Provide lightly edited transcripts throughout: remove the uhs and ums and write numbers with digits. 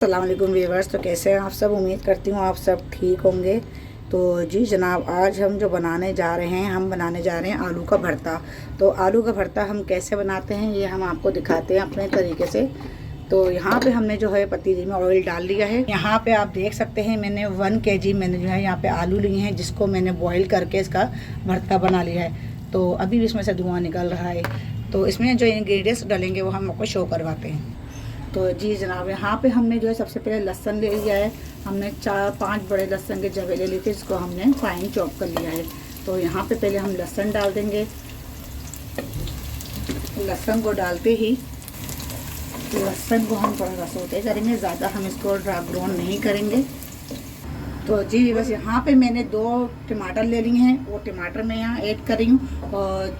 अस्सलाम वालेकुम व्यूअर्स। तो कैसे हैं आप सब? उम्मीद करती हूँ आप सब ठीक होंगे। तो जी जनाब, आज हम जो बनाने जा रहे हैं, हम बनाने जा रहे हैं आलू का भरता। तो आलू का भरता हम कैसे बनाते हैं ये हम आपको दिखाते हैं अपने तरीके से। तो यहाँ पे हमने जो है पतीली में ऑयल डाल लिया है। यहाँ पे आप देख सकते हैं मैंने 1 kg मैंने जो है यहाँ पे आलू लिए हैं, जिसको मैंने बॉईल करके इसका भरता बना लिया है। तो अभी भी इसमें से धुआं निकल रहा है। तो इसमें जो इंग्रेडिएंट्स डालेंगे वो हम आपको शो करवाते हैं। तो जी जनाब, यहाँ पे हमने जो है सबसे पहले लहसुन ले लिया है। हमने 4-5 बड़े लहसुन के जवे ले लिए थे, इसको हमने फाइन चॉप कर लिया है। तो यहाँ पे पहले हम लहसुन डाल देंगे। लहसुन को डालते ही लहसुन को हम थोड़ा सा सौते करेंगे, ज़्यादा हम इसको ड्राई ब्राउन नहीं करेंगे। तो जी बस यहाँ पे मैंने 2 टमाटर ले लिए हैं, वो टमाटर मैं यहाँ ऐड कर रही हूँ। और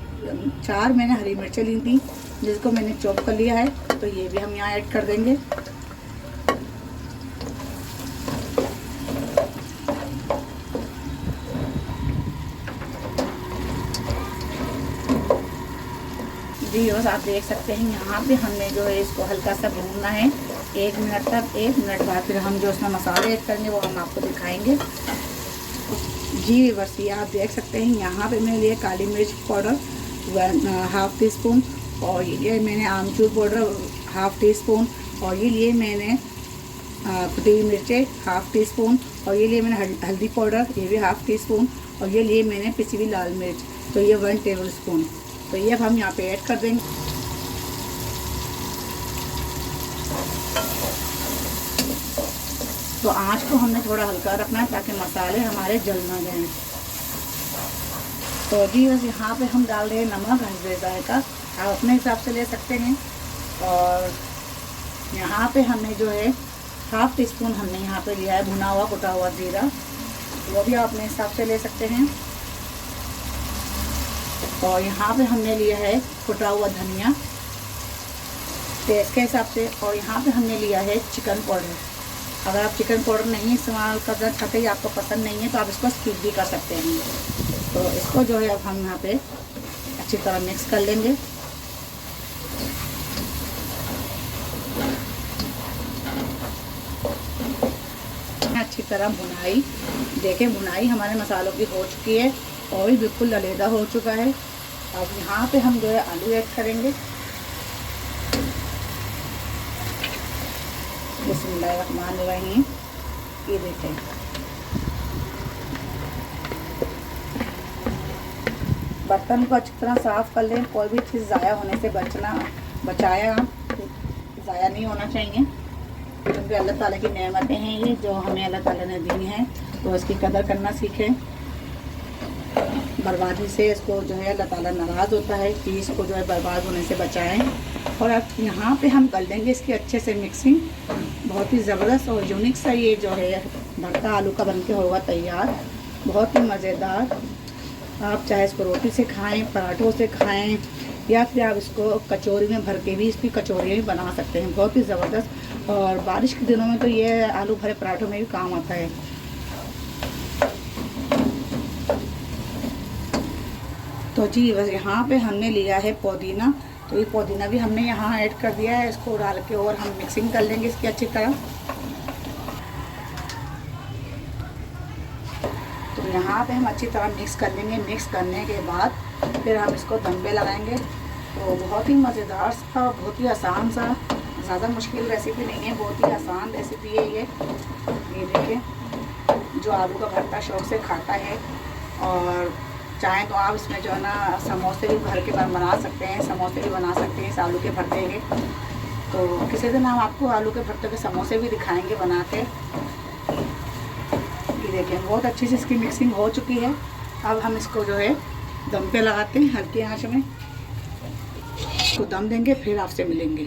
4 मैंने हरी मिर्चें ली थी, जिसको मैंने चॉप कर लिया है। तो ये भी हम यहाँ ऐड कर देंगे। जी बस आप देख सकते हैं यहाँ पे हमने जो है इसको हल्का सा भूनना है 1 मिनट तक। 1 मिनट बाद फिर हम जो उसमें मसाले ऐड करेंगे वो हम आपको दिखाएंगे। जी बस ये आप देख सकते हैं यहाँ पे मैंने लिए काली मिर्च पाउडर 1/2 टीस्पून, और ये लिए मैंने आमचूर पाउडर 1/2 टीस्पून, और ये लिए मैंने कुटी हुई मिर्चें 1/2 टीस्पून, और ये लिए मैंने हल्दी पाउडर, ये भी 1/2 टीस्पून, और ये लिए मैंने पिसी हुई लाल मिर्च, तो ये 1 टेबल स्पून। तो ये अब हम यहाँ पे ऐड कर देंगे। तो आँच को हमने थोड़ा हल्का रखना है ताकि मसाले हमारे जल ना जाएं। तो जी बस यहाँ पे हम डाल रहे हैं नमक हस्बे जायका, आप अपने हिसाब से ले सकते हैं। और यहाँ पे हमने जो है 1/2 टीस्पून हमने यहाँ पे लिया है भुना हुआ कुटा हुआ जीरा, वो भी आप अपने हिसाब से ले सकते हैं। और यहाँ पे हमने लिया है कुटा हुआ धनिया टेस्ट के हिसाब से। और यहाँ पे हमने लिया है चिकन पाउडर। अगर आप चिकन पाउडर नहीं इस्तेमाल करना चाहते या आपको पसंद नहीं है तो आप इसको स्किप भी कर सकते हैं। तो इसको जो है अब हम यहाँ पे अच्छी तरह मिक्स कर लेंगे। अच्छी तरह भुनाई, देखें भुनाई हमारे मसालों की हो चुकी है, ऑयल बिल्कुल अलहदा हो चुका है। अब यहाँ पे हम जो है आलू ऐड करेंगे। बिस्मिल्लाहिर्रहमानिर्रहीम। ये देखें, बर्तन को अच्छी तरह साफ़ कर लें। कोई भी चीज़ ज़ाया होने से बचाया, ज़ाया नहीं होना चाहिए, क्योंकि अल्लाह ताला की नेमतें हैं ये जो हमें अल्लाह ताला ने दी हैं। तो इसकी कदर करना सीखें। बर्बादी से इसको जो है अल्लाह ताला नाराज़ होता है कि इसको जो है बर्बाद होने से बचाएं। और अब यहाँ पे हम कर लेंगे इसकी अच्छे से मिक्सिंग। बहुत ही ज़बरदस्त और यूनिक सा ये जो है भरता आलू का बनके होगा तैयार, बहुत ही मज़ेदार। आप चाहे इसको रोटी से खाएं, पराठों से खाएं, या फिर आप इसको कचौरी में भर के भी इसकी कचौरियाँ भी बना सकते हैं। बहुत ही ज़बरदस्त, और बारिश के दिनों में तो ये आलू भरे पराठों में भी काम आता है। तो जी बस यहाँ पे हमने लिया है पुदीना, तो ये पुदीना भी हमने यहाँ ऐड कर दिया है। इसको डाल के और हम मिक्सिंग कर लेंगे इसकी अच्छी तरह। तो यहाँ पे हम अच्छी तरह मिक्स कर लेंगे। मिक्स करने के बाद फिर हम इसको दम पे लगाएंगे। तो बहुत ही मज़ेदार सा, बहुत ही आसान सा, ज़्यादा मुश्किल रेसिपी नहीं है, बहुत ही आसान रेसिपी है ये देखिए, जो आलू का भरता शौक से खाता है। और चाहें तो आप इसमें जो है ना समोसे भी भर के बना सकते हैं, समोसे भी बना सकते हैं इस आलू के भरते के। तो किसी दिन हम आपको आलू के भरते के समोसे भी दिखाएंगे बना के। ये देखिए बहुत अच्छी से इसकी मिक्सिंग हो चुकी है। अब हम इसको जो है दम पे लगाते हैं हल्की आंच में, इसको दम देंगे फिर आपसे मिलेंगे।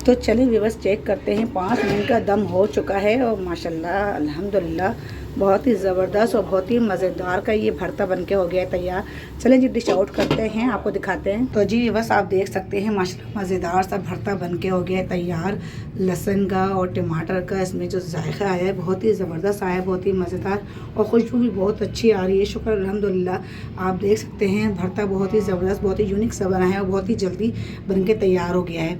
तो चलिए बस चेक करते हैं। 5 मिनट का दम हो चुका है और माशाल्लाह अल्हम्दुलिल्लाह बहुत ही ज़बरदस्त और बहुत ही मज़ेदार का ये भरता बनके हो गया तैयार। चलें जी डिश आउट करते हैं, आपको दिखाते हैं। तो जी बस आप देख सकते हैं माशाल्लाह मज़ेदार सा भरता बनके हो गया तैयार। लहसुन का और टमाटर का इसमें जो जायका आया है बहुत ही ज़बरदस्त आया है, बहुत ही मज़ेदार, और खुशबू भी बहुत अच्छी आ रही है। शुक्र अल्हम्दुलिल्लाह। आप देख सकते हैं भरता बहुत ही ज़बरदस्त, बहुत ही यूनिक सा बना है और बहुत ही जल्दी बनके तैयार हो गया है।